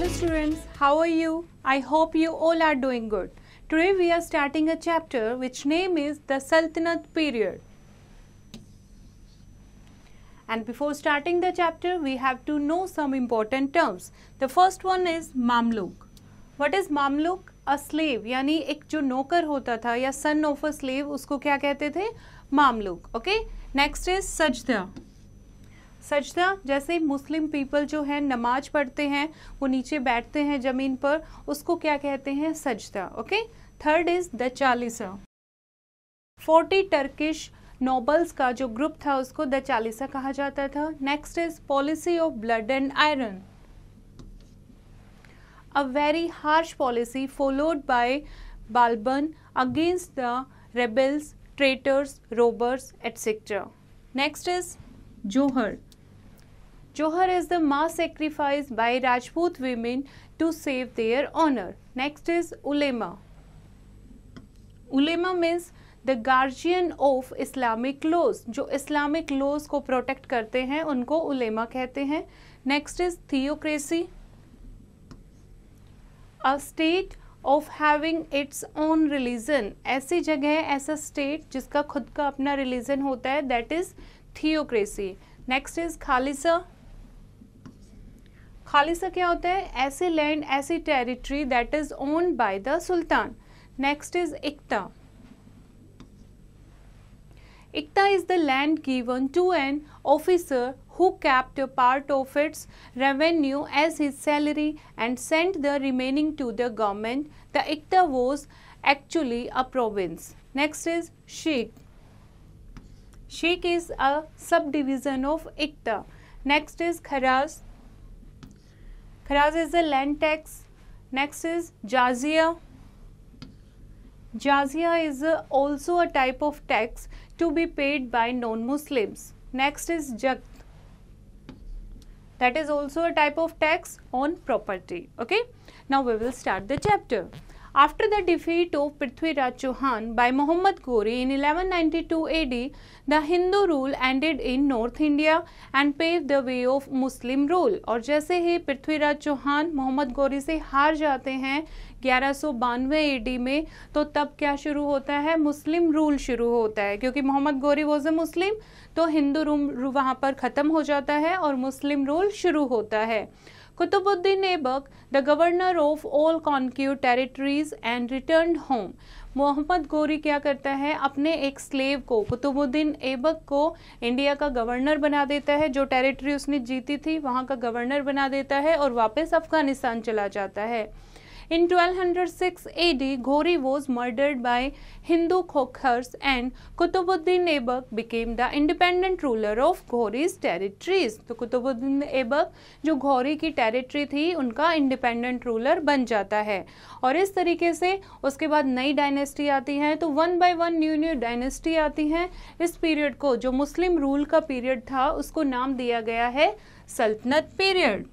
Hello students, how are you? I hope you all are doing good. Today we are starting a chapter which name is the Sultanate period. And before starting the chapter, we have to know some important terms. The first one is Mamluk. What is Mamluk? A slave, यानी एक जो नौकर होता था या son of a slave, उसको क्या कहते थे? Mamluk. Okay? Next is सजदा. सजदा जैसे मुस्लिम पीपल जो है नमाज पढ़ते हैं, वो नीचे बैठते हैं ज़मीन पर, उसको क्या कहते हैं? सजदा. Okay. Third is the Chalisa. 40 Turkish nobles का जो ग्रुप था उसको द चालीसा कहा जाता था. Next is policy of blood and iron. A very harsh policy followed by Balban against the rebels, traitors, robbers etcetera. Next is Jauhar. Johar is the mass sacrifice by Rajput women to save their honor. Next is ulema. Ulema means the guardian of Islamic laws. जो Islamic laws को protect करते हैं उनको ulema कहते हैं. Next is theocracy. A state of having its own religion. ऐसी जगह, ऐसा state जिसका खुद का अपना religion होता है, that is theocracy. Next is खालिसा. खालिसा क्या होता है? ऐसे लैंड, ऐसी territory that is owned by the sultan. Next is iqta. Iqta is the land given to an officer who kept a part of its revenue as his salary and sent the remaining to the government. The Ikta was actually a province. Next is Sheikh. Sheikh is a subdivision of Ikta. Next is Kharaz. Kharaz is the land tax. Next is Jazia. Jazia is also a type of tax to be paid by non-Muslims. Next is Jakt. That is also a type of tax on property. Okay. Now we will start the chapter. After the defeat of Prithviraj Chauhan by Muhammad Ghori in 1192 AD, the Hindu rule ended in North India and paved the way of Muslim rule. और जैसे ही पृथ्वीराज चौहान मोहम्मद गौरी से हार जाते हैं 1192 AD में, तो तब क्या शुरू होता है? मुस्लिम रूल शुरू होता है. क्योंकि मोहम्मद गौरी वॉज ए मुस्लिम, तो हिंदू रूल वहाँ पर ख़त्म हो जाता है और मुस्लिम रूल शुरू होता है. Qutbuddin Aibak, the governor of all conquered territories and returned home. Mohammad Ghori क्या करता है? अपने एक स्लेव को, कुतुबुद्दीन ऐबक को, इंडिया का गवर्नर बना देता है. जो टेरिटरी उसने जीती थी वहाँ का गवर्नर बना देता है और वापस अफगानिस्तान चला जाता है. In 1206 AD, Ghori was murdered by Hindu Khokhars and Qutbuddin Aibak became the independent ruler of Ghori's territories. तो कुतुबुद्दीन ऐबक जो घोरी की टेरिटरी थी उनका इंडिपेंडेंट रूलर बन जाता है. और इस तरीके से उसके बाद नई डायनेस्टी आती है, तो one by one new dynasty आती है. इस पीरियड को, जो मुस्लिम रूल का पीरियड था, उसको नाम दिया गया है सल्तनत period.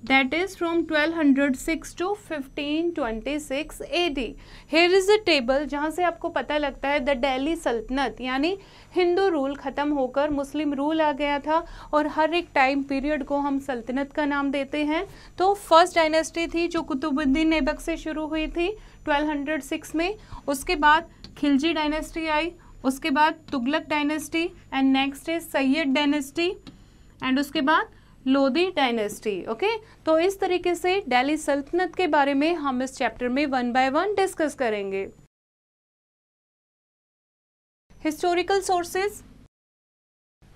That is from 1206 to 1526 AD. Here is a table जहाँ से आपको पता लगता है द दिल्ली सल्तनत, यानी हिंदू रूल ख़त्म होकर मुस्लिम रूल आ गया था और हर एक टाइम पीरियड को हम सल्तनत का नाम देते हैं. तो फर्स्ट डायनेस्टी थी जो कुतुबुद्दीन ऐबक से शुरू हुई थी 1206 में. उसके बाद खिलजी डायनेस्टी आई, उसके बाद Tughlaq dynasty and next is Syed dynasty and उसके बाद लोधी डायनेस्टी. ओके. तो इस तरीके से दिल्ली सल्तनत के बारे में हम इस चैप्टर में वन बाय वन डिस्कस करेंगे. Historical sources.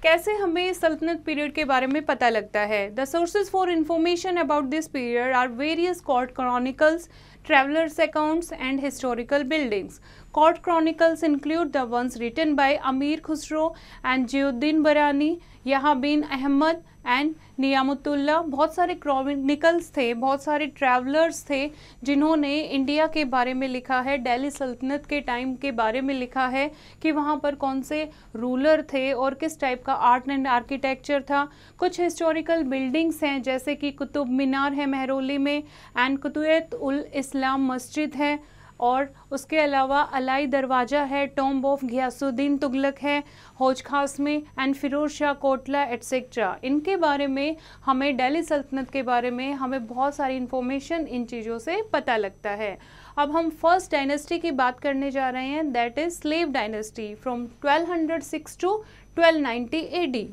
कैसे हमें सल्तनत पीरियड के बारे में पता लगता है? The sources for information about this period are various court chronicles, travelers accounts and historical buildings. Court chronicles include the ones written by Amir Khusro and Jiyuddin Barani, Yahya bin Ahmad and Niyamatullah. बहुत सारे chronicles थे, बहुत सारे travellers थे जिन्होंने India के बारे में लिखा है, दिल्ली सल्तनत के टाइम के बारे में लिखा है कि वहाँ पर कौन से रूलर थे और किस टाइप का आर्ट एंड आर्किटेक्चर था. कुछ हिस्टोरिकल बिल्डिंग्स हैं जैसे कि कुतुब मीनार है मेहरौली में एंड कुतुब उल इस्लाम मस्जिद है. और उसके अलावा अलाई दरवाज़ा है, टॉम्ब ऑफ घियासुद्दीन तुगलक है हौज खास में, एंड फिरोज शाह कोटला एटसेट्रा। इनके बारे में हमें, दिल्ली सल्तनत के बारे में हमें बहुत सारी इंफॉर्मेशन इन चीज़ों से पता लगता है। अब हम फर्स्ट डायनेस्टी की बात करने जा रहे हैं, that is slave dynasty from 1206 to 1290 AD।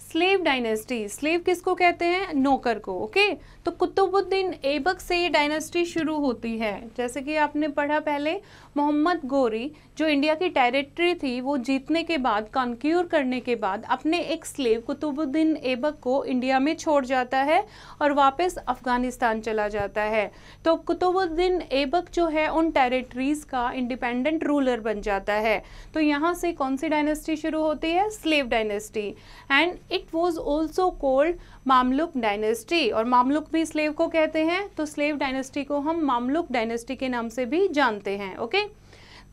Slave dynasty, slave किसको कहते हैं? नौकर को। ओके, तो कुतुबुद्दीन ऐबक से ये डायनेस्टी शुरू होती है। जैसे कि आपने पढ़ा पहले, मोहम्मद गोरी जो इंडिया की टेरिटरी थी वो जीतने के बाद, कॉन्क्यूर करने के बाद, अपने एक स्लेव कुतुबुद्दीन ऐबक को इंडिया में छोड़ जाता है और वापस अफगानिस्तान चला जाता है। तो कुतुबुद्दीन ऐबक जो है उन टेरिटरीज का इंडिपेंडेंट रूलर बन जाता है। तो यहाँ से कौन सी डायनेस्टी शुरू होती है? Slave dynasty. And it was also called Mamluk dynasty, और मामलुक भी स्लेव को कहते हैं, तो स्लेव डायनेस्टी को हम मामलुक डायनेस्टी के नाम से भी जानते हैं। Okay,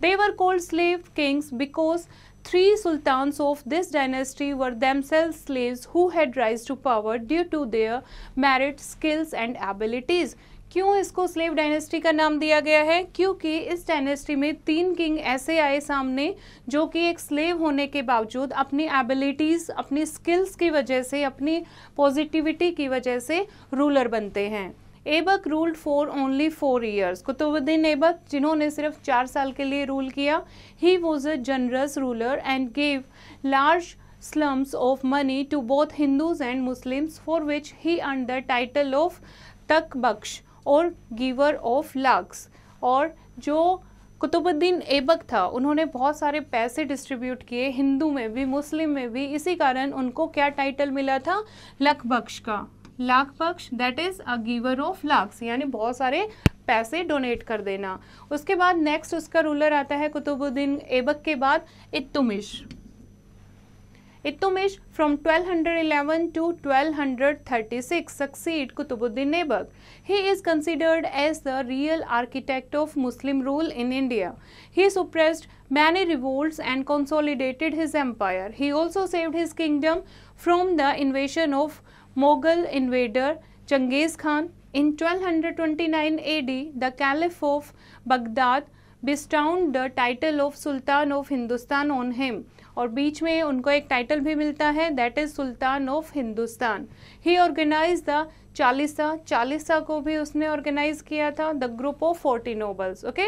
they were called slave kings because 3 sultans of this dynasty were themselves slaves who had rise to power due to their merit, skills and abilities। क्यों इसको स्लेव डायनेस्टी का नाम दिया गया है? क्योंकि इस डायनेस्टी में 3 किंग ऐसे आए सामने जो कि एक स्लेव होने के बावजूद अपनी एबिलिटीज़, अपनी स्किल्स की वजह से, अपनी पॉजिटिविटी की वजह से रूलर बनते हैं। Aibak ruled for only 4 years। Qutubuddin Aibak जिन्होंने सिर्फ 4 साल के लिए रूल किया। He was a generous ruler and gave large slums of money to both Hindus and Muslims, for which he earned the title of तकबख्श और गिवर ऑफ लाख्स। और जो कुतुबुद्दीन ऐबक था उन्होंने बहुत सारे पैसे डिस्ट्रीब्यूट किए, हिंदू में भी मुस्लिम में भी, इसी कारण उनको क्या टाइटल मिला था? लख बख्श का। Lakh Bakhsh, that is a giver of lakhs, यानी बहुत सारे पैसे डोनेट कर देना। उसके बाद नेक्स्ट उसका रूलर आता है कुतुबुद्दीन ऐबक के बाद Iltutmish. Iltutmish from 1211 to 1236 succeed Qutbuddin Aibak. He is considered as the real architect of Muslim rule in India. He suppressed many revolts and consolidated his empire. He also saved his kingdom from the invasion of Mughal invader Genghis Khan. In 1229 AD, the Caliph of Baghdad bestowed the title of Sultan of Hindustan on him. और बीच में उनको एक title भी मिलता है, that is sultan of Hindustan. He organise the Chalisa को भी उसने ऑर्गेनाइज किया था, the group of 40 nobles. Okay,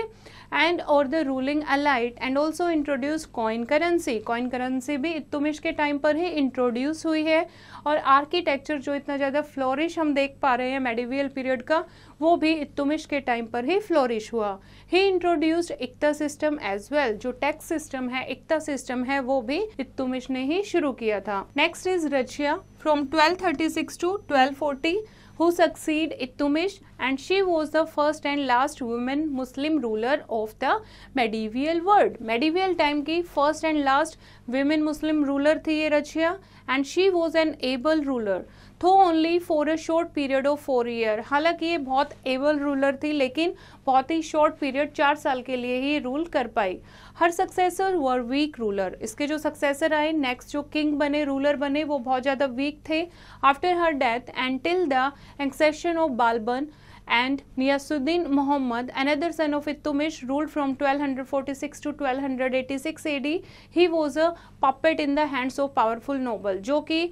and और the ruling elite, and also introduce coin currency. Coin currency भी इल्तुतमिश के टाइम पर ही इंट्रोड्यूस हुई है। और आर्किटेक्चर जो इतना ज़्यादा फ्लोरिश हम देख पा रहे हैं मेडिवियल पीरियड का, वो भी इल्तुतमिश के टाइम पर ही फ्लोरिश हुआ। ही इंट्रोड्यूस्ड इक्ता सिस्टम एज वेल। जो टैक्स सिस्टम है, इक्ता सिस्टम है, वो भी इल्तुतमिश ने ही शुरू किया था। Next is Razia from 1236 to 1240 who succeed Iltutmish, and she was the first and last woman Muslim ruler of the medieval world। medieval time की first and last women Muslim ruler थी ये Razia, and she was an able ruler though only for a short period of 4 years। हालांकि ये बहुत able ruler थी लेकिन बहुत ही short period 4 साल के लिए ही रूल कर पाई। हर सक्सेसर वर वीक रूलर। इसके जो सक्सेसर आए, नेक्स्ट जो किंग बने, रूलर बने, वो बहुत ज़्यादा वीक थे। After her death and till the accession of Balban and Niyasuddin Muhammad, another son of Iltutmish, ruled from 1246 to 1286 AD। He was a puppet in the hands of powerful noble, जो कि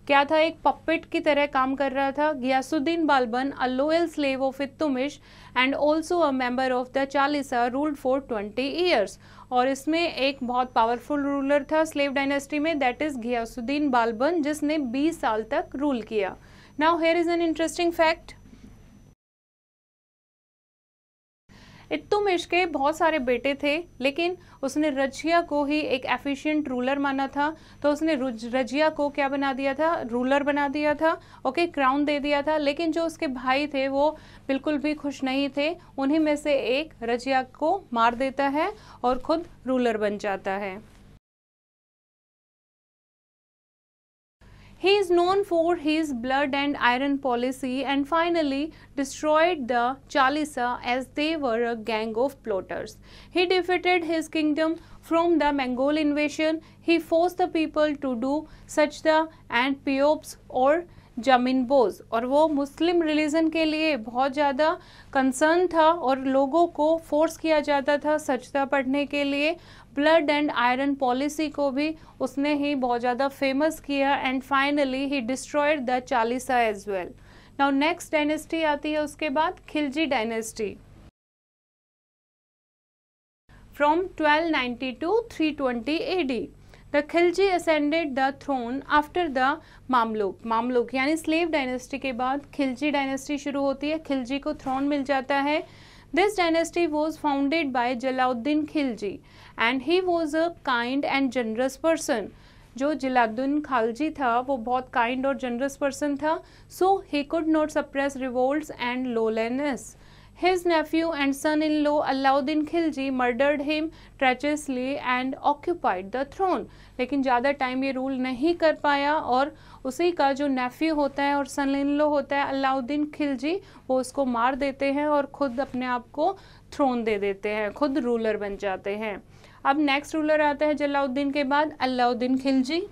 क्या था? एक पपेट की तरह काम कर रहा था। Ghiyasuddin Balban, a loyal slave of Iltutmish and also a member of the Chalisa, ruled for 20 years। और इसमें एक बहुत पावरफुल रूलर था स्लेव डायनेस्टी में, दैट इज गियासुद्दीन बालबन, जिसने 20 साल तक रूल किया। Now here is an interesting fact. Iltutmish के बहुत सारे बेटे थे, लेकिन उसने रजिया को ही एक एफिशिएंट रूलर माना था, तो उसने रजिया को क्या बना दिया था? रूलर बना दिया था। ओके, क्राउन दे दिया था। लेकिन जो उसके भाई थे वो बिल्कुल भी खुश नहीं थे। उन्हीं में से एक रजिया को मार देता है और खुद रूलर बन जाता है। He is known for his blood and iron policy, and finally destroyed the Chalisa as they were a gang of plotters. He defeated his kingdom from the Mongol invasion. He forced the people to do sajda and piyobs or जमीन बोझ, और वो मुस्लिम religion के लिए बहुत ज़्यादा concern था और लोगों को फोर्स किया जाता था सजदा पढ़ने के लिए। ब्लड एंड आयरन पॉलिसी को भी उसने ही बहुत ज़्यादा फेमस किया and finally he destroyed the Chalisa as well. Now next dynasty आती है उसके बाद Khalji dynasty from 1290 to 320 AD. The Khilji ascended the throne after the Mamluk. Mamluk यानी स्लेव डायनेस्टी के बाद खिलजी डायनेस्टी शुरू होती है, खिलजी को थ्रोन मिल जाता है। This dynasty was founded by Jalaluddin Khilji and he was a kind and generous person. जो जलालुद्दीन खिलजी था वो बहुत काइंड और जनरस पर्सन था, so he could not suppress revolts and lawlessness. His nephew and son-in-law Alauddin Khilji murdered him treacherously and occupied the throne. लेकिन ज़्यादा time ये rule नहीं कर पाया और उसी का जो नेफ्यू होता है और सन इन लॉ होता है अलाउद्दीन खिलजी, वो उसको मार देते हैं और खुद अपने आप को थ्रोन दे देते हैं, खुद रूलर बन जाते हैं। अब नेक्स्ट रूलर आता है जलालुद्दीन के बाद अलाउद्दीन खिलजी,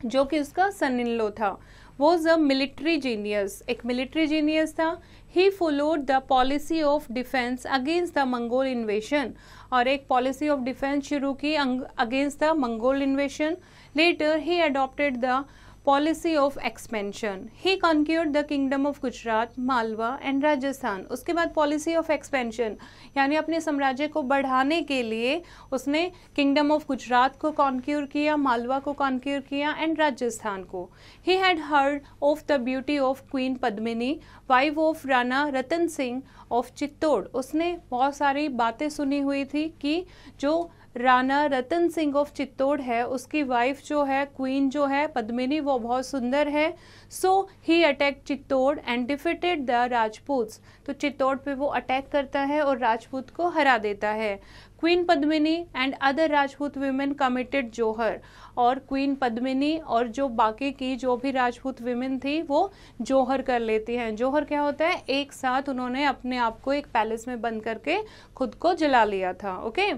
जो कि उसका सन इन लॉ था। was a military genius, एक मिलिट्री जीनियस था। he followed the policy of defense against the Mongol invasion, और एक पॉलिसी ऑफ डिफेंस शुरू की against the Mongol इन्वेशन। later he adopted the policy of expansion. He conquered the kingdom of Gujarat, Malwa and Rajasthan. उसके बाद policy of expansion यानी अपने साम्राज्य को बढ़ाने के लिए उसने किंगडम ऑफ गुजरात को कॉन्क्यूर किया, मालवा को कॉन्क्यूर किया एंड राजस्थान को। He had heard of the beauty of Queen Padmini, wife of Rana Ratan Singh of Chittor. उसने बहुत सारी बातें सुनी हुई थी कि जो राणा रतन सिंह ऑफ चित्तौड़ है उसकी वाइफ जो है क्वीन जो है पद्मिनी वो बहुत सुंदर है। So he attack Chittor and defeated the Rajputs, तो चित्तौड़ पे वो अटैक करता है और राजपूत को हरा देता है। Queen Padmini and other Rajput women committed Jauhar, और क्वीन पद्मिनी और जो बाकी की जो भी राजपूत वीमेन थी वो जोहर कर लेती हैं। जोहर क्या होता है, एक साथ उन्होंने अपने आप को एक पैलेस में बंद करके खुद को जला लिया था। Okay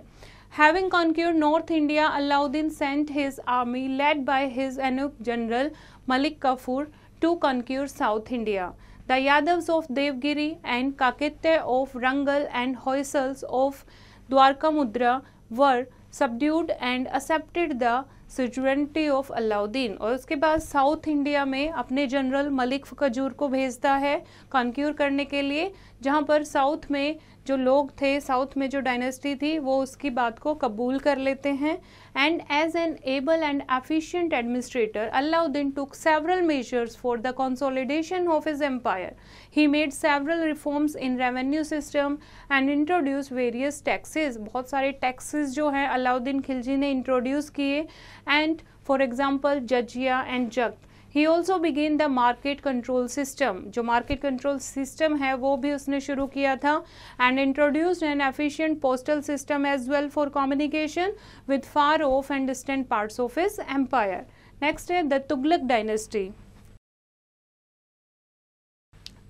Having conquered North India, Alauddin sent his army led by his Anup general Malik Kafur to conquer South India. The Yadavs of Devgiri and Kakitya of Rangal and Hoysals of Dwarkamudra were subdued and accepted the sovereignty of Alauddin। और उसके बाद south India में अपने general Malik Kujur को भेजता है conquer करने के लिए, जहाँ पर साउथ में जो लोग थे, साउथ में जो डायनेस्टी थी वो उसकी बात को कबूल कर लेते हैं। And as an able and efficient administrator Alauddin took several measures for the consolidation of his empire. He made several reforms in revenue system and introduce various taxes. बहुत सारे टैक्सेस जो हैं अलाउद्दीन खिलजी ने इंट्रोड्यूस किए, and for example jizya and zakat. He also began the market control system, जो market control system है वो भी उसने शुरू किया था, and introduced an efficient postal system as well for communication with far off and distant parts of his empire. Next है the Tughlaq dynasty.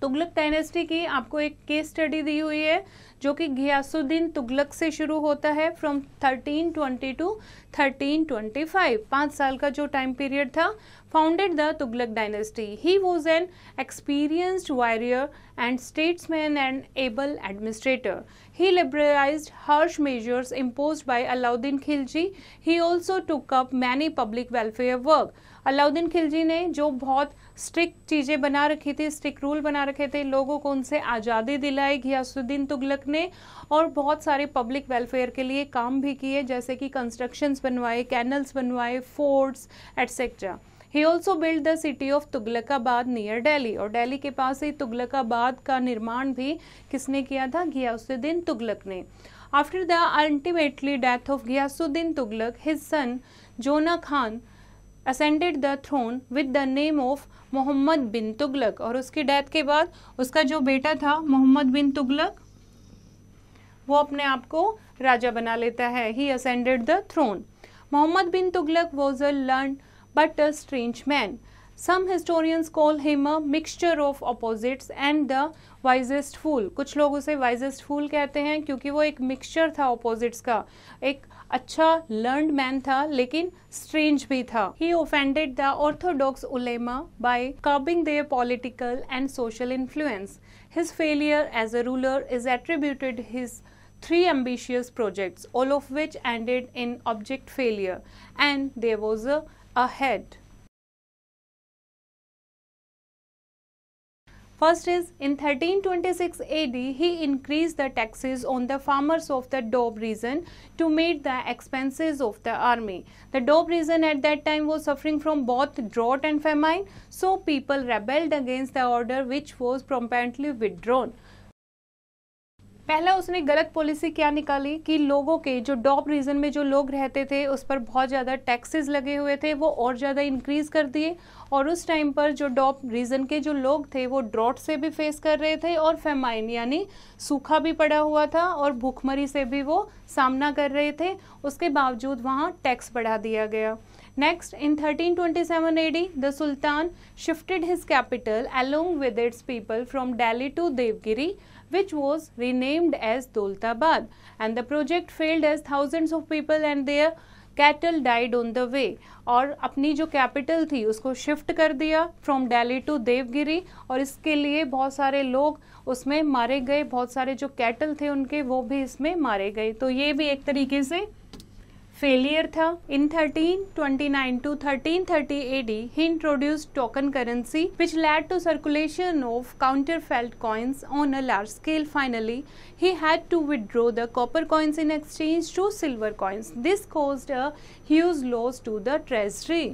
Tughlaq dynasty की आपको एक केस स्टडी दी हुई है जो कि घियासुद्दीन तुगलक से शुरू होता है फ्रॉम 1320 टू 1325, 5 साल का जो टाइम पीरियड था। Founded the Tughlaq dynasty. He was an experienced warrior and statesman and able administrator. He liberalized harsh measures imposed by Alauddin Khilji. He also took up many public welfare work. Alauddin Khilji ने जो बहुत strict चीज़ें बना रखी थी, strict rule बना रखे थे, लोगों को उनसे आज़ादी दिलाई घियासुद्दीन तुगलक ने, और बहुत सारे पब्लिक वेलफेयर के लिए काम भी किए, जैसे कि कंस्ट्रक्शंस बनवाए, कैनल्स बनवाए, forts etcetera. He also build the city of Tughlaqabad near Delhi, और दिल्ली के पास ही तुगलकाबाद का निर्माण भी किसने किया था, घियासुद्दीन तुगलक ने। After the ultimately death of Ghiyasuddin Tughlaq, his son Jauna Khan ascended the throne with the name of Mohammad bin Tughlaq, और उसकी डेथ के बाद उसका जो बेटा था मोहम्मद बिन तुगलक वो अपने आप को राजा बना लेता है। He ascended the throne. Mohammad bin Tughlaq was a learned but a strange man. Some historians call him a mixture of opposites and the wisest fool. कुछ लोग उसे wisest fool कहते हैं क्योंकि वो एक मिक्सचर था opposites का, एक अच्छा learned man था लेकिन strange भी था. He offended the orthodox ulema by curbing their political and social influence. His failure as a ruler is attributed his 3 ambitious projects, all of which ended in abject failure, and there was a head. First is, in 1326 AD, he increased the taxes on the farmers of the Doab region to meet the expenses of the army. The Doab region at that time was suffering from both drought and famine, so people rebelled against the order, which was promptly withdrawn. पहला उसने गलत policy क्या निकाली कि लोगों के जो डॉब reason में जो लोग रहते थे उस पर बहुत ज़्यादा टैक्सेस लगे हुए थे, वो और ज़्यादा इंक्रीज कर दिए, और उस टाइम पर जो डॉब रीजन के जो लोग थे वो ड्रॉट से भी फेस कर रहे थे और फेमाइन यानी सूखा भी पड़ा हुआ था और भूखमरी से भी वो सामना कर रहे थे. उसके बावजूद वहाँ टैक्स बढ़ा दिया गया. Next, in 1327 AD, the Sultan shifted his capital along with its people from Delhi to Devgiri, which was renamed as Daulatabad, and the project failed as thousands of people and their cattle died on the way. और अपनी जो capital थी उसको shift कर दिया from Delhi to Devgiri, और इसके लिए बहुत सारे लोग उसमें मारे गए, बहुत सारे जो कैटल थे उनके वो भी इसमें मारे गए. तो ये भी एक तरीके से फेलियर था. इन 1329 to 1330 AD, he introduced token currency, which led to circulation of counterfeit coins on a large scale. Finally, he had to withdraw the copper coins in exchange to silver coins. This caused a huge loss to the treasury.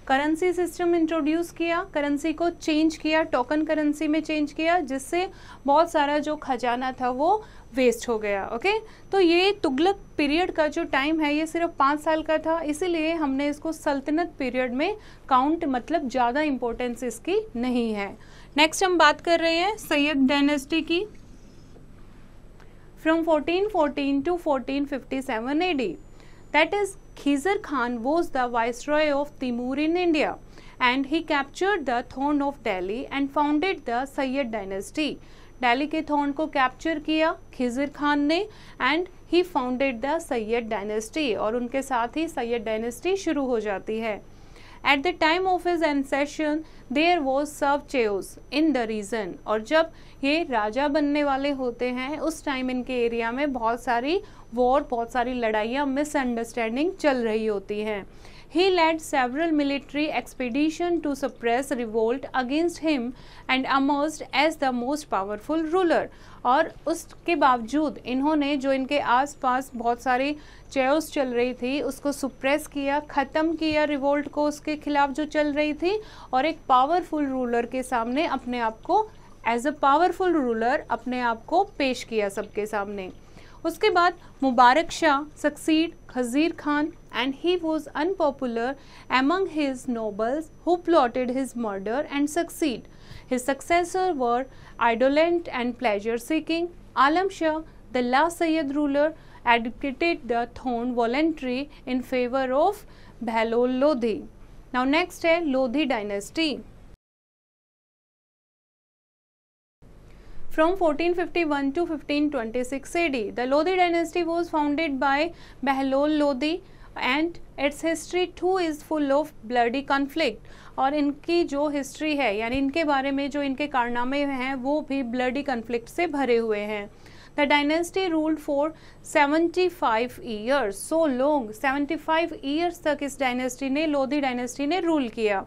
Currency system introduce किया, currency को change किया, token currency में change किया, जिससे बहुत सारा जो खजाना था वो वेस्ट हो गया. ओके, तो ये तुगलक पीरियड का जो टाइम है ये सिर्फ 5 साल का था, इसीलिए हमने इसको सल्तनत पीरियड में काउंट, मतलब ज़्यादा इम्पोर्टेंस इसकी नहीं है. नेक्स्ट हम बात कर रहे हैं सैयद डायनेस्टी की, from 1414 to 1457 AD. That is, Khizr Khan was the viceroy of Timur in India, and he captured the throne of Delhi and founded the Sayyid dynasty. Delhi के थ्रोन को कैप्चर किया खिज़र खान ने, and he founded the Syed dynasty, और उनके साथ ही Syed dynasty शुरू हो जाती है. At the time of his ascension there was सब चेओस इन द रीजन, और जब ये राजा बनने वाले होते हैं उस टाइम इनके एरिया में बहुत सारी वॉर, बहुत सारी लड़ाइयाँ, मिसअंडरस्टैंडिंग चल रही होती हैं. He led several military expeditions to suppress revolt against him and emerged as the most powerful ruler. और उसके बावजूद इन्होंने जो इनके आसपास बहुत सारी चेओस चल रही थी उसको सुप्रेस किया, ख़त्म किया रिवोल्ट को, उसके खिलाफ जो चल रही थी, और एक पावरफुल रूलर के सामने अपने आप को एज अ पावरफुल रूलर अपने आप को पेश किया सबके सामने. उसके बाद Mubarak Shah succeed Khizr Khan, and he was unpopular among his nobles who plotted his murder and succeed. His successors were indolent and pleasure-seeking. Alam Shah, the last Sayyid ruler, abdicated the throne voluntarily in favor of Behlol Lodhi. Now next है Lodhi dynasty. From 1451 to 1526 AD, the Lodhi dynasty was founded by Behlol Lodhi, and its history too is full of bloody conflict. और इनकी जो history है यानी इनके बारे में जो इनके कारनामे हैं वो भी ब्लडी कन्फ्लिक्ट से भरे हुए हैं. The dynasty ruled for 75 years, so long, 75 years तक इस डायनेस्टी ने, लोधी डायनेस्टी ने रूल किया.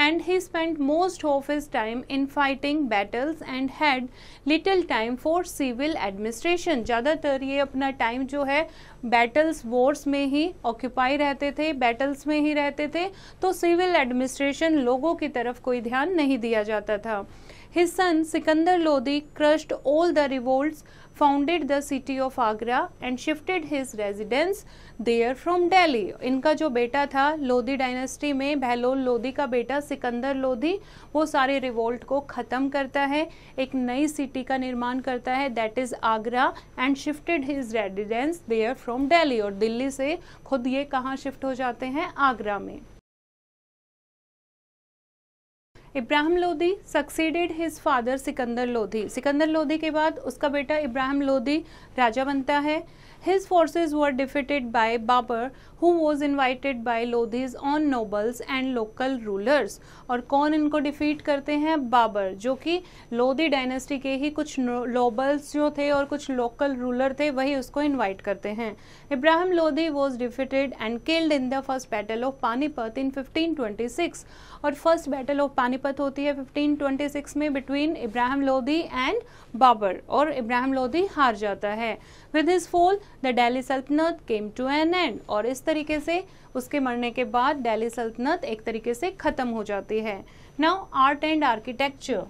And he spent most of his time in fighting battles and had little time for civil administration. ज़्यादातर ये अपना टाइम जो है बैटल्स, वॉर्स में ही ऑक्यूपाई रहते थे, बैटल्स में ही रहते थे, तो सिविल एडमिनिस्ट्रेशन, लोगों की तरफ कोई ध्यान नहीं दिया जाता था. His son Sikandar Lodhi crushed all the revolts, founded the city of Agra and shifted his residence there from Delhi. इनका जो बेटा था लोधी डायनेस्टी में, बहलोल लोधी का बेटा सिकंदर लोधी, वो सारे रिवोल्ट को ख़त्म करता है, एक नई सिटी का निर्माण करता है, that is Agra, and shifted his residence there from Delhi. और दिल्ली से खुद ये कहाँ शिफ्ट हो जाते हैं? आगरा में. Ibrahim Lodi succeeded his father Sikandar Lodhi. Sikandar Lodhi के बाद उसका बेटा इब्राहिम लोदी राजा बनता है। His forces were defeated by Babur, who was invited by Lodhi's own nobles and local rulers. और कौन इनको डिफीट करते हैं? बाबर, जो कि लोधी डायनेस्टी के ही कुछ नोबल्स जो थे और कुछ लोकल रूलर थे, वही उसको इनवाइट करते हैं। Ibrahim Lodhi was defeated and killed in the first battle of Panipat in 1526। और फर्स्ट बैटल ऑफ पानीपत होती है 1526 में बिटवीन इब्राहिम लोधी एंड बाबर, और इब्राहिम लोधी हार जाता है। With his fall the Delhi सल्तनत केम टू एन एंड। और इस तरीके से उसके मरने के बाद दिल्ली सल्तनत एक तरीके से खत्म हो जाती है। Now art and architecture.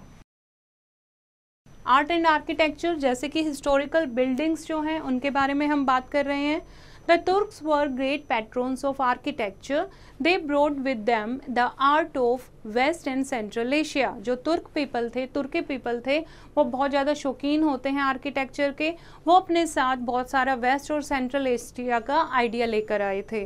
Art and architecture जैसे कि हिस्टोरिकल बिल्डिंग्स जो हैं उनके बारे में हम बात कर रहे हैं। The Turks were great patrons of architecture. They brought with them the art of West and Central Asia. जो तुर्क पीपल थे, तुर्की पीपल थे, वो बहुत ज़्यादा शौकीन होते हैं आर्किटेक्चर के। वो अपने साथ बहुत सारा वेस्ट और सेंट्रल एशिया का आइडिया लेकर आए थे।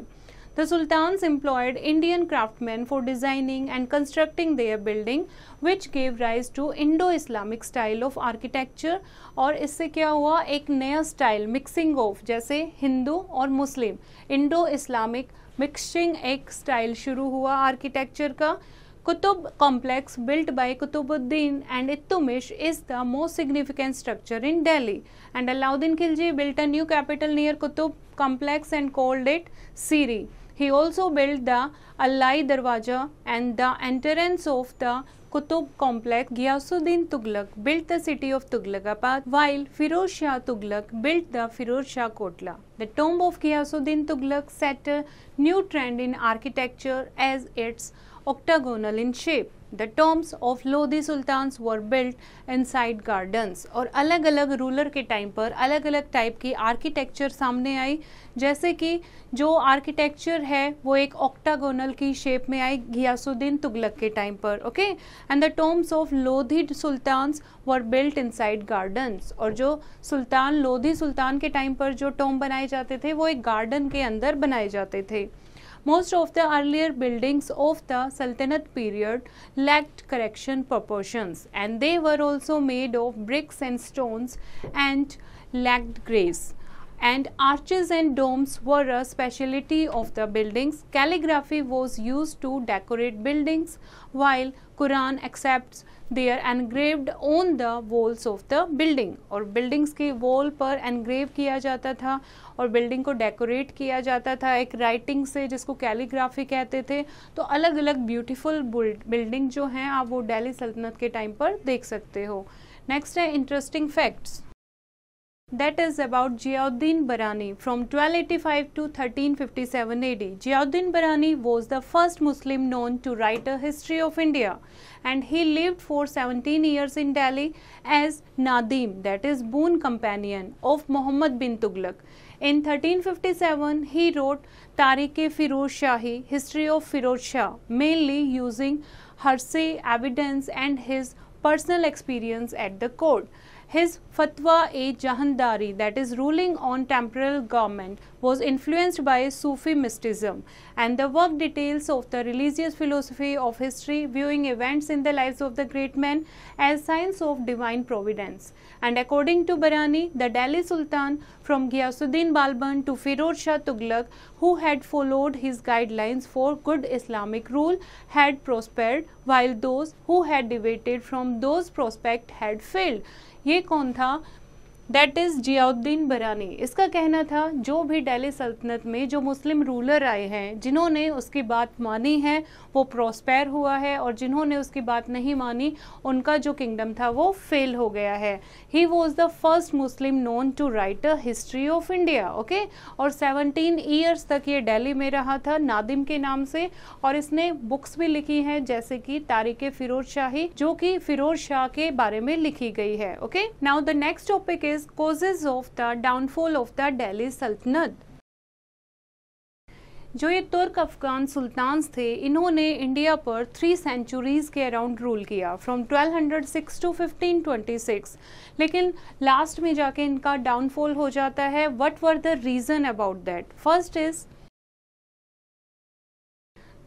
The sultans employed Indian craftsmen for designing and constructing their building, which gave rise to Indo-Islamic style of architecture। और इससे क्या हुआ? एक नया स्टाइल, मिक्सिंग ऑफ, जैसे हिंदू और मुस्लिम, इंडो इस्लामिक मिक्सिंग एक स्टाइल शुरू हुआ आर्किटेक्चर का। Qutub complex built by Qutubuddin and Iltutmish is the most significant structure in Delhi, and Alauddin Khilji built a new capital near Qutub complex and called it Siri. He also built the Alai Darwaja and the entrance of the Qutub complex. Ghiyasuddin Tughlaq built the city of Tughlaqabad, while Firoz Shah Tughlaq built the Firoz Shah Kotla. The tomb of Ghiyasuddin Tughlaq set a new trend in architecture as its octagonal in shape. The tombs of Lodi Sultans were built inside gardens. और अलग अलग ruler के time पर अलग अलग type की architecture सामने आई, जैसे कि जो आर्किटेक्चर है वो एक ऑक्टागोनल की शेप में आई घियासुद्दीन तुगलक के टाइम पर। Okay, and the tombs of Lodi sultans were built inside gardens. और जो सुल्तान लोधी सुल्तान के टाइम पर जो टॉम बनाए जाते थे वो एक गार्डन के अंदर बनाए जाते थे। Most of the earlier buildings of the Sultanate period lacked correction proportions, and they were also made of bricks and stones and lacked grace. And arches and domes were a specialty of the buildings. Calligraphy was used to decorate buildings, while Quran accepts they are engraved on the walls of the building। और buildings की wall पर engrave किया जाता था और building को decorate किया जाता था एक writing से, जिसको calligraphy कहते थे। तो अलग अलग beautiful building जो हैं आप वो दिल्ली सल्तनत के टाइम पर देख सकते हो। Next है interesting facts, that is about Ziauddin Barani from 1285 to 1357 AD. Ziauddin Barani was the first Muslim known to write a history of India, and he lived for 17 years in Delhi as Nadim, that is boon companion of Muhammad bin Tughlaq. In 1357, he wrote Tarikh-e-Firoz Shahi, history of Firoz Shah, mainly using hearsay evidence and his personal experience at the court. His Fatwa-e-Jahandari, that is ruling on temporal government, was influenced by Sufi mysticism, and the work details of the religious philosophy of history, viewing events in the lives of the great men as signs of divine providence. And according to Barani, the Delhi Sultan from Ghiyasuddin Balban to Firoz Shah Tughlaq, who had followed his guidelines for good Islamic rule, had prospered, while those who had deviated from those prospects had failed. ये कौन था? That is Ziauddin बरानी। इसका कहना था जो भी दिल्ली सल्तनत में जो मुस्लिम रूलर आए हैं जिन्होंने उसकी बात मानी है वो प्रॉस्पेर हुआ है, और जिन्होंने उसकी बात नहीं मानी उनका जो किंगडम था वो फेल हो गया है। He was the first Muslim known to write a history of India. Okay, और 17 ईयर्स तक ये दिल्ली में रहा था नादिम के नाम से, और इसने बुक्स भी लिखी हैं जैसे कि तारीख फिरोज शाही, जो कि फिरोज शाह के बारे में लिखी गई है। Okay, now the next topic is causes of the downfall of the Delhi Sultanate। जो ये तुर्क अफगान सुल्तान्स थे इन्होंने इंडिया पर 3 सेंचुरीज के अराउंड रूल किया, फ्रॉम 1206 टू 1526, लेकिन लास्ट में जाके इनका डाउनफॉल हो जाता है। What were the reason about that? First is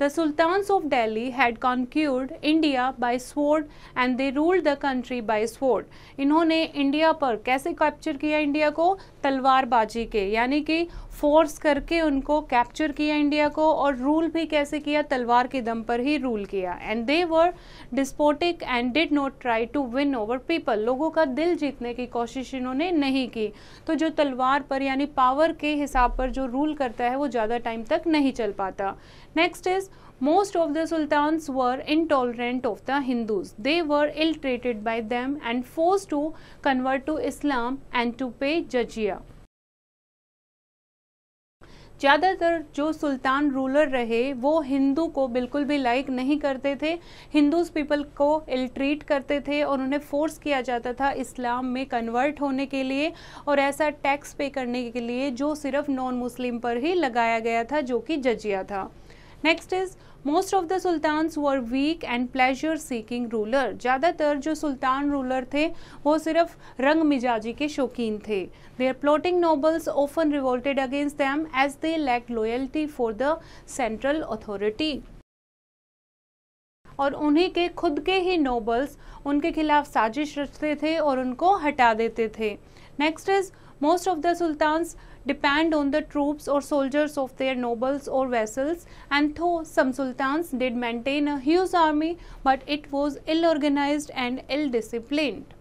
The sultans of Delhi had conquered India by sword and they ruled the country by sword. इन्होंने इंडिया पर कैसे कैप्चर किया इंडिया को? तलवारबाजी के, यानी कि फोर्स करके उनको कैप्चर किया इंडिया को, और रूल भी कैसे किया? तलवार के दम पर ही रूल किया. And they were despotic and did not try to win over people. लोगों का दिल जीतने की कोशिश इन्होंने नहीं की. तो जो तलवार पर यानी पावर के हिसाब पर जो रूल करता है वो ज़्यादा टाइम तक नहीं चल पाता. Next is most of the sultans were intolerant of the Hindus. They were ill treated by them and forced to convert to Islam and to pay jizya. ज़्यादातर जो सुल्तान रूलर रहे वो हिंदू को बिल्कुल भी लाइक नहीं करते थे, हिंदूज पीपल को इल ट्रीट करते थे और उन्हें फोर्स किया जाता था इस्लाम में कन्वर्ट होने के लिए, और ऐसा टैक्स पे करने के लिए जो सिर्फ नॉन मुस्लिम पर ही लगाया गया था, जो कि जजिया था. Next is most of the sultans were weak and pleasure seeking ruler. ज़्यादातर जो सुल्तान रूलर थे वो सिर्फ रंग मिजाजी के शौकीन थे. Their plotting nobles often revolted against them as they lacked loyalty for the central authority. और उन्हीं के खुद के ही नोबल्स उनके खिलाफ साजिश रचते थे और उनको हटा देते थे. Next is most of the sultans depend on the troops or soldiers of their nobles or vassals, and though some sultans did maintain a huge army, but it was ill organized and ill disciplined.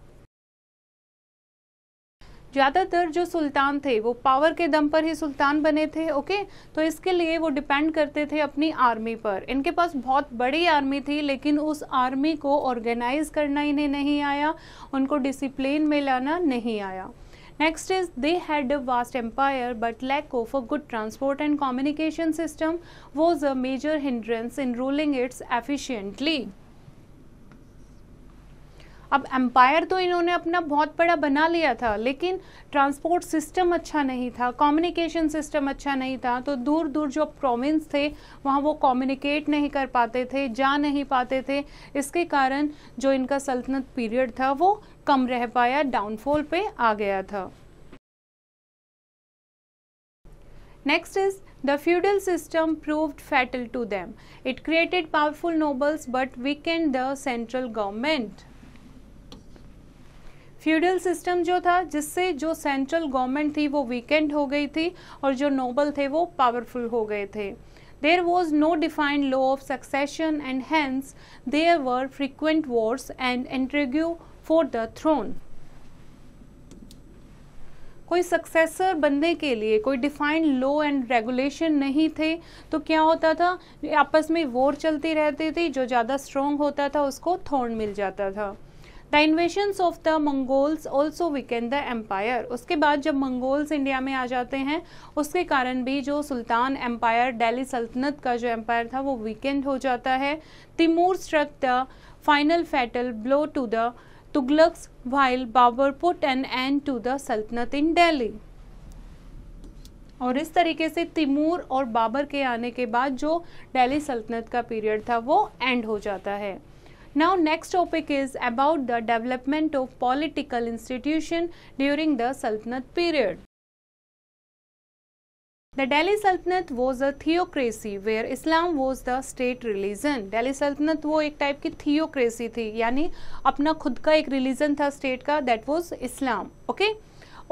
ज़्यादातर जो सुल्तान थे वो power के दम पर ही सुल्तान बने थे. Okay, तो इसके लिए वो डिपेंड करते थे अपनी आर्मी पर. इनके पास बहुत बड़ी आर्मी थी, लेकिन उस आर्मी को ऑर्गेनाइज करना इन्हें नहीं आया, उनको डिसिप्लिन में लाना नहीं आया. Next is they had a vast empire, but lack of a good transport and communication system was a major hindrance in ruling it efficiently. अब एम्पायर तो इन्होंने अपना बहुत बड़ा बना लिया था, लेकिन ट्रांसपोर्ट सिस्टम अच्छा नहीं था, कम्युनिकेशन सिस्टम अच्छा नहीं था, तो दूर दूर जो प्रोविंस थे वहाँ वो कम्युनिकेट नहीं कर पाते थे, जा नहीं पाते थे. इसके कारण जो इनका सल्तनत पीरियड था वो कम रह पाया, डाउनफॉल पे आ गया था. Next is the feudal system proved fatal to them. It created powerful nobles but weakened the central government. Feudal system जो था जिससे जो सेंट्रल गवर्नमेंट थी वो वीकेंड हो गई थी और जो नोबल थे वो पावरफुल हो गए थे. There was no defined law of succession and hence there were frequent wars and intrigue for the throne. कोई सक्सेसर बनने के लिए कोई डिफाइंड लॉ एंड रेगुलेशन नहीं थे, तो क्या होता था, आपस में वॉर चलती रहती थी, जो ज़्यादा स्ट्रॉन्ग होता था उसको थ्रोन मिल जाता था. The invasions of the Mongols also weakened the empire. उसके बाद जब मंगोल्स इंडिया में आ जाते हैं उसके कारण भी जो सुल्तान एम्पायर, दिल्ली सल्तनत का जो एम्पायर था वो वीकेंड हो जाता है. Timur struck the final fatal blow to the Tughlaqs while Babur put an end to the सल्तनत in Delhi. और इस तरीके से तिमूर और बाबर के आने के बाद जो दिल्ली सल्तनत का पीरियड था वो एंड हो जाता है. Now next topic is about the development of political institution during the Sultanate period. The Delhi Sultanate was a theocracy where Islam was the state religion. Delhi Sultanate वो एक टाइप की theocracy थी, यानी अपना खुद का एक रिलीजन था स्टेट का, that was Islam. Okay?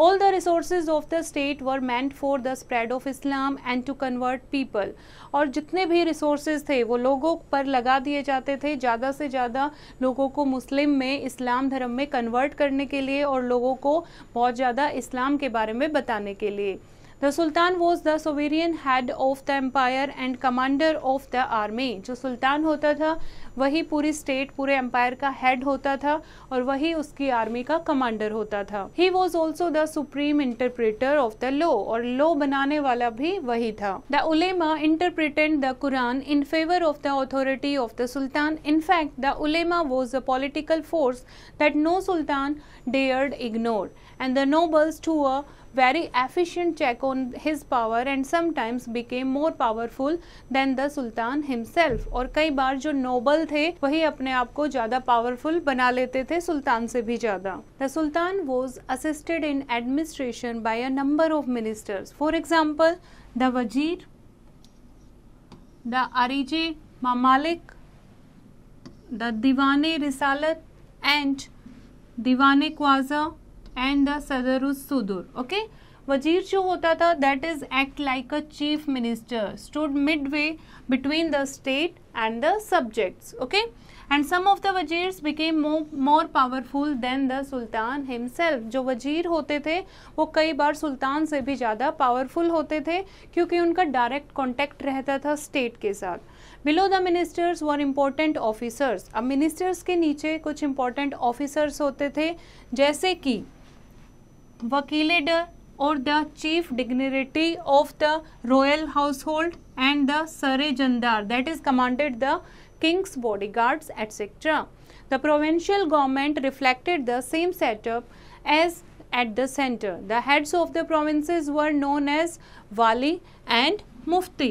All the resources of the state were meant for the spread of Islam and to convert people. और जितने भी resources थे वो लोगों पर लगा दिए जाते थे, ज़्यादा से ज़्यादा लोगों को मुस्लिम में, इस्लाम धर्म में कन्वर्ट करने के लिए और लोगों को बहुत ज़्यादा इस्लाम के बारे में बताने के लिए. The Sultan was the sovereign head of the empire and commander of the army. जो सुल्तान होता था वही पूरी स्टेट, पूरे एम्पायर का हेड होता था और वही उसकी आर्मी का कमांडर होता था. He was also the supreme interpreter of the law. और लॉ बनाने वाला भी वही था. The ulema interpreted the Quran in favor of the authority of the Sultan. In fact, the ulema was a political force that no Sultan dared ignore, and the nobles to a very efficient check on his power and sometimes became more powerful than the Sultan himself. और कई बार जो Nobel थे वही अपने आप को ज़्यादा powerful बना लेते थे सुल्तान से भी ज़्यादा. The Sultan was assisted in administration by a number of ministers. For example, the Wazir, the Arije Mamalik, the Diwane Risalat and Diwane Quaza and the Sadarus Sudur. Okay, वजीर जो होता था that is act like a chief minister, stood midway between the state and the subjects. Okay, and some of the wazirs became more powerful than the sultan himself. जो वजीर होते थे वो कई बार सुल्तान से भी ज़्यादा पावरफुल होते थे क्योंकि उनका डायरेक्ट कॉन्टेक्ट रहता था स्टेट के साथ. Below the ministers were important officers. अब मिनिस्टर्स के नीचे कुछ इम्पोर्टेंट ऑफिसर्स होते थे जैसे कि वकीले डर और the chief dignity of the royal household and the Sar-e-jandar that is commanded the king's bodyguards, etc. The provincial government reflected the same setup as at the center. The heads of the provinces were known as wali and mufti.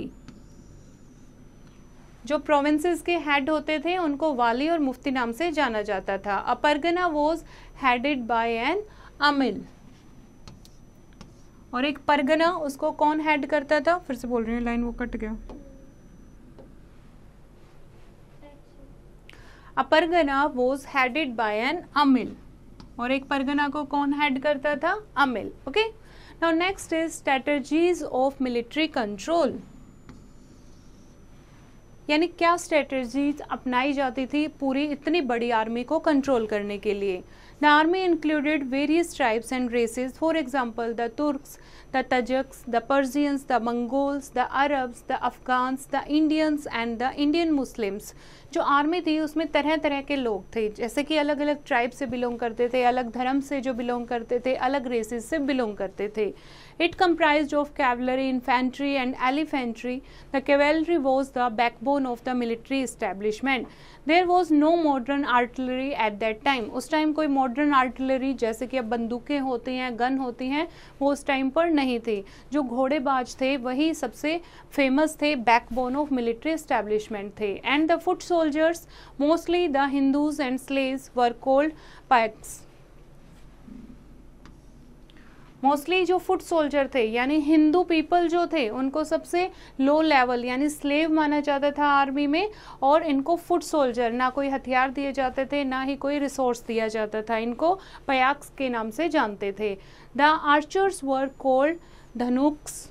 जो provinces के head होते थे उनको वाली और मुफ्ती नाम से जाना जाता था. A pargana was headed by an amil. और एक परगना उसको कौन हेड करता था? फिर से बोल रही हूँ, लाइन वो कट गया. A pargana was headed by an amil. और एक परगना को कौन हेड करता था? Amil. Okay, now next is strategies of military control. यानी क्या स्ट्रेटजीज अपनाई जाती थी पूरी इतनी बड़ी आर्मी को कंट्रोल करने के लिए. The army included various tribes and races, for example the Turks, the Tajiks, the Persians, the Mongols, the Arabs, the Afghans, the Indians and the Indian Muslims. जो आर्मी थी उसमें तरह तरह के लोग थे, जैसे कि अलग अलग ट्राइब से बिलोंग करते थे, अलग धर्म से जो बिलोंग करते थे, अलग रेसेस से बिलोंग करते थे. It comprised of cavalry, infantry and elephantry. The cavalry was the backbone of the military establishment. There was no modern artillery at that time. उस टाइम कोई modern artillery जैसे कि अब बंदूकें होती हैं, गन होती हैं, वो उस टाइम पर नहीं थी. जो घोड़ेबाज थे वही सबसे फेमस थे, बैकबोन ऑफ मिलिट्री एस्टेब्लिशमेंट थे. And the foot soldiers, mostly the Hindus and slaves, were called paiks. Mostly जो फुट सोल्जर थे यानी हिंदू पीपल जो थे उनको सबसे लो लेवल यानी स्लेव माना जाता था आर्मी में, और इनको फुट सोल्जर, ना कोई हथियार दिए जाते थे ना ही कोई रिसोर्स दिया जाता था, इनको पयाक्स के नाम से जानते थे. The archers were called dhanuks.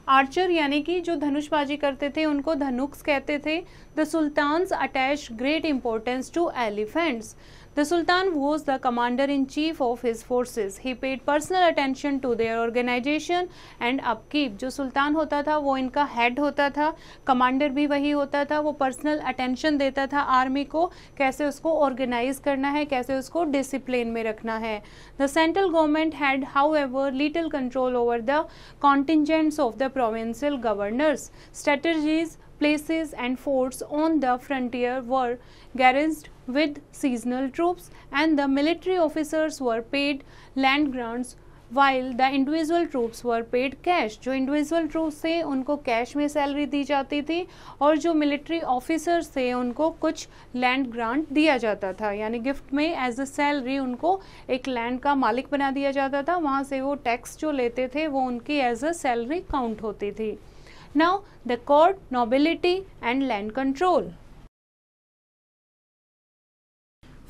Archer यानी कि जो धनुषबाजी करते थे उनको धनुक्स कहते थे. The sultans attach great importance to elephants. The Sultan was the commander-in-chief of his forces. He paid personal attention to their organization and upkeep. जो सुल्तान होता था वो इनका हेड होता था, कमांडर भी वही होता था, वो पर्सनल अटेंशन देता था आर्मी को, कैसे उसको ऑर्गेनाइज करना है, कैसे उसको डिसिप्लिन में रखना है. The central government had, however, little control over the contingents of the provincial governors. Strategies, places and forts on the frontier were garrisoned with seasonal troops and the military officers were paid land grants while the individual troops were paid cash. जो individual troops थे उनको cash में salary दी जाती थी और जो military officers थे उनको कुछ लैंड ग्रांट दिया जाता था, यानी गिफ्ट में एज अ सैलरी उनको एक लैंड का मालिक बना दिया जाता था, वहाँ से वो टैक्स जो लेते थे वो उनकी एज अ सैलरी काउंट होती थी. Now the court, nobility and land control.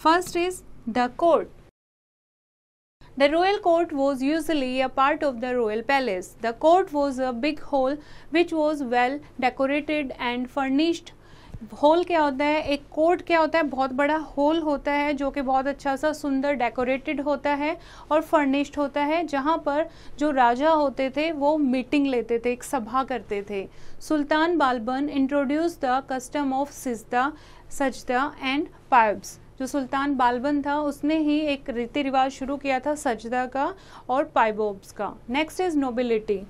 First is the court. The royal court was usually a part of the royal palace. The court was a big hall which was well decorated and furnished. Hall क्या होता है, एक court क्या होता है, बहुत बड़ा hall होता है जो कि बहुत अच्छा सा सुंदर डेकोरेटेड होता है और फर्निश्ड होता है, जहाँ पर जो राजा होते थे वो मीटिंग लेते थे, एक सभा करते थे. सुल्तान Balban introduce the custom of सिजदा, सजदा एंड पाइब्स. जो सुल्तान बालबन था उसने ही एक रीति रिवाज शुरू किया था सजदा का और पाइबोब्स का. Next is nobility.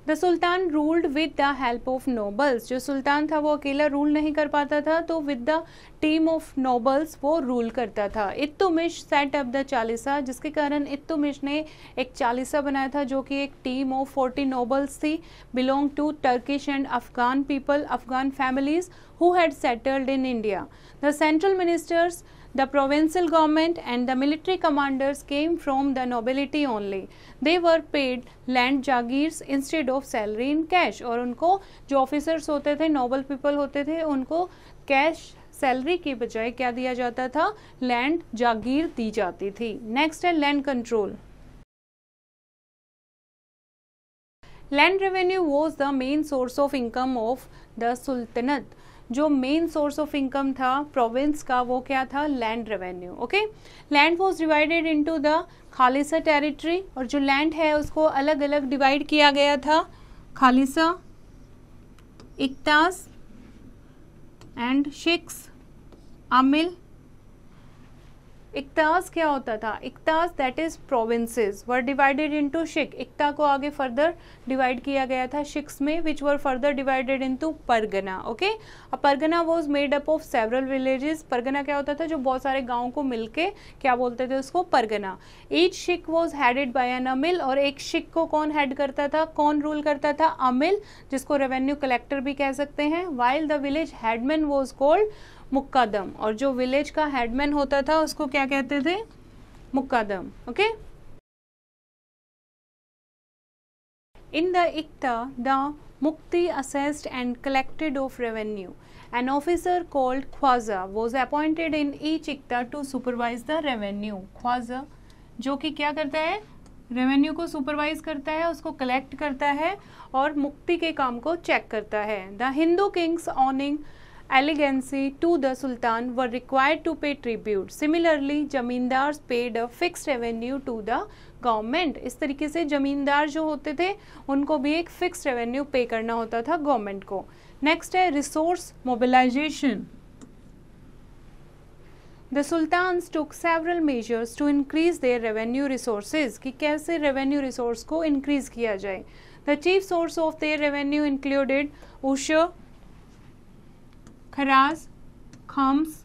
The sultan ruled with the help of nobles. जो सुल्तान था वो अकेला रूल नहीं कर पाता था, तो with the team of nobles वो रूल करता था. इत्तुमिश सेट अप द चालीसा, जिसके कारण इत्तुमिश ने एक चालीसा बनाया था जो कि एक टीम ऑफ 40 नोबल्स थी, belong to Turkish and Afghan people, Afghan families who had settled in India. The central ministers, The provincial government and the military commanders came from the nobility only. They were paid land jagirs instead of salary in cash. और उनको जो officers होते थे, Nobel people होते थे, उनको cash salary की बजाय क्या दिया जाता था, लैंड जागीर दी जाती थी. नेक्स्ट है land control. Land revenue was the main source of income of the sultanate. जो मेन सोर्स ऑफ इनकम था प्रोविंस का वो क्या था, land revenue. Okay, land was divided into the khalisa territory. और जो लैंड है उसको अलग अलग डिवाइड किया गया था, खालिसा, इक्तास एंड शिक्स, आमिल. इक्तास क्या होता था, iqtas that is provinces were divided into shiq. Iqta को आगे फर्दर डिवाइड किया गया था शिक्स में, which were further divided into pargana. Okay, a pargana was made up of several villages. Pargana क्या होता था, जो बहुत सारे गांवों को मिलके क्या बोलते थे उसको, परगना. ईच शिक वाज हेडेड बाय एन अमिल. और एक शिक को कौन हेड करता था, कौन रूल करता था, अमिल, जिसको रेवेन्यू कलेक्टर भी कह सकते हैं. While the village headman was called muqaddam. और जो विलेज का हेडमैन होता था उसको क्या कहते थे, मुक्कादम. Okay, in the iqta the muqti assessed and collected of revenue. An officer called khwaja was appointed in each iqta to supervise the revenue. ख्वाजा जो कि क्या करता है, रेवेन्यू को सुपरवाइज करता है, उसको कलेक्ट करता है और मुक्ति के काम को चेक करता है. The Hindu Kings owning allegiance to the sultan were required to pay tribute. Similarly, जमींदार paid a fixed revenue to the government. इस तरीके से जमींदार जो होते थे उनको भी एक फिक्स रेवेन्यू पे करना होता था गवर्नमेंट को. नेक्स्ट है resource mobilisation. The sultans took several measures to increase their revenue resources. कि कैसे रेवेन्यू रिसोर्स को इंक्रीज किया जाए. The chief source of their revenue included ushr, kharaj, khams,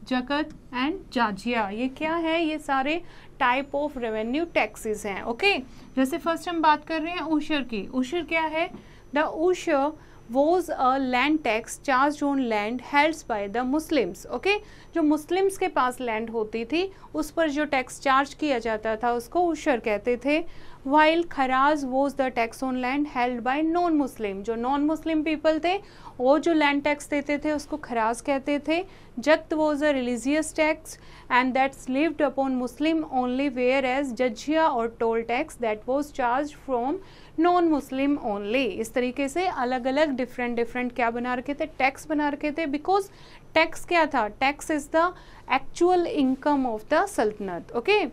zakat and jizya. ये क्या है, ये सारे टाइप ऑफ रेवेन्यू टैक्सेस हैं. ओके, जैसे फर्स्ट हम बात कर रहे हैं उशर की. उशर क्या है, the ushr was a land tax charge on land helds by the Muslims. Okay, जो मुस्लिम्स के पास लैंड होती थी उस पर जो टैक्स चार्ज किया जाता था उसको उशर कहते थे. While kharaj was the tax on land held by non Muslim. जो नॉन मुस्लिम पीपल थे वो जो लैंड टैक्स देते थे उसको खराज कहते थे. Zakat was a religious tax and that's lived upon Muslim only, whereas jizya और toll tax that was charge from non Muslim only. इस तरीके से अलग अलग डिफरेंट क्या बना रखे थे, टैक्स बना रखे थे. बिकॉज टैक्स क्या था, tax is the actual income of the sultanate. Okay,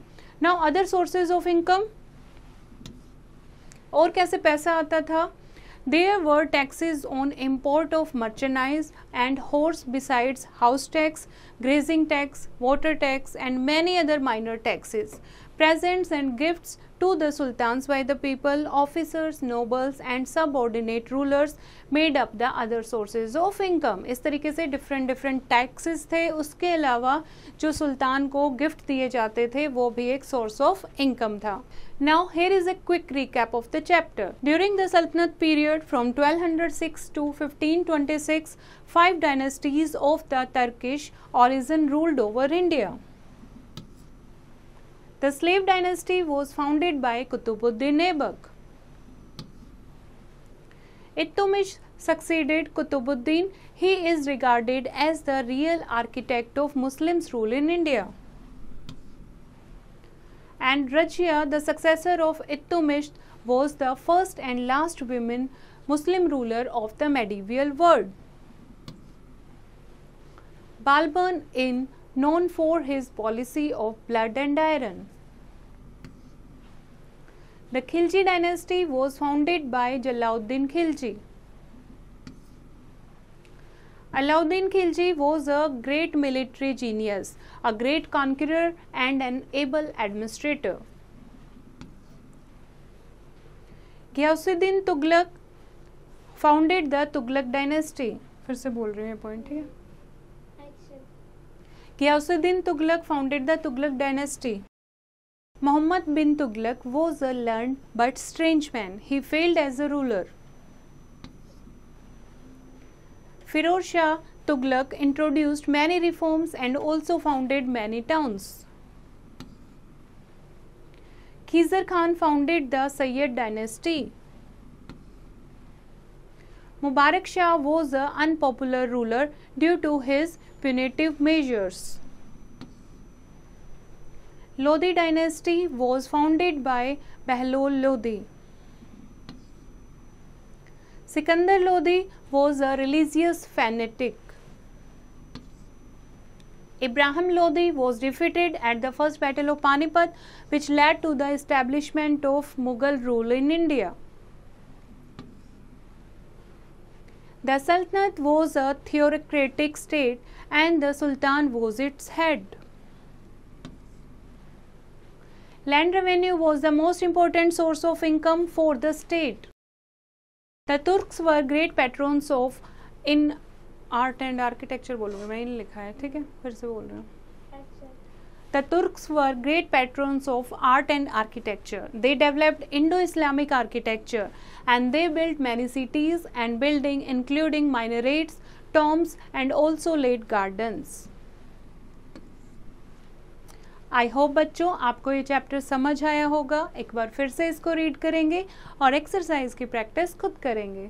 now other sources of income. और कैसे पैसा आता था, There were taxes on import of merchandise and horse besides house tax, grazing tax, water tax and many other minor taxes. Presents and gifts to the sultans by the people, officers, nobles and subordinate rulers made up the other sources of income. इस तरीके से different taxes थे. उसके अलावा जो सुल्तान को gift दिए जाते थे वो भी एक source of income था. Now here is a quick recap of the chapter. During the Sultanate period from 1206 to 1526, 5 dynasties of the Turkish origin ruled over India. The slave dynasty was founded by Qutbuddin Aibak. Iltutmish succeeded Qutbuddin. He is regarded as the real architect of Muslims' rule in India. And Rajia, the successor of Iltutmish, was the first and last women Muslim ruler of the medieval world. Balban is known for his policy of blood and iron. The Khilji dynasty was founded by Jalaluddin Khilji. Alauddin Khilji was a great military genius, a great conqueror and an able administrator. Ghiyasuddin Tughlaq founded the Tughlaq dynasty. फिर से बोल रहे हैं point है. Ghiyasuddin Tughlaq founded the Tughlaq dynasty. Muhammad bin Tughlaq was a learned but strange man. He failed as a ruler. Firoz Shah Tughlaq introduced many reforms and also founded many towns. Khizr Khan founded the Sayyid dynasty. Mubarak Shah was an unpopular ruler due to his punitive measures. Lodi dynasty was founded by Behlol Lodi. Sikandar Lodi was a religious fanatic. Ibrahim Lodi was defeated at the First Battle of Panipat, which led to the establishment of Mughal rule in India. The Sultanate was a theocratic state and the Sultan was its head. Land revenue was the most important source of income for the state. The Turks were great patrons of in art and architecture. बोलूँगी मैंने लिखा है, ठीक है, फिर से बोल रहा हूँ. The Turks were great patrons of art and architecture. They developed Indo-Islamic architecture and they built many cities and buildings including minarets, tombs and also laid gardens. I hope बच्चों आपको ये चैप्टर समझ आया होगा. एक बार फिर से इसको रीड करेंगे और एक्सरसाइज की प्रैक्टिस खुद करेंगे.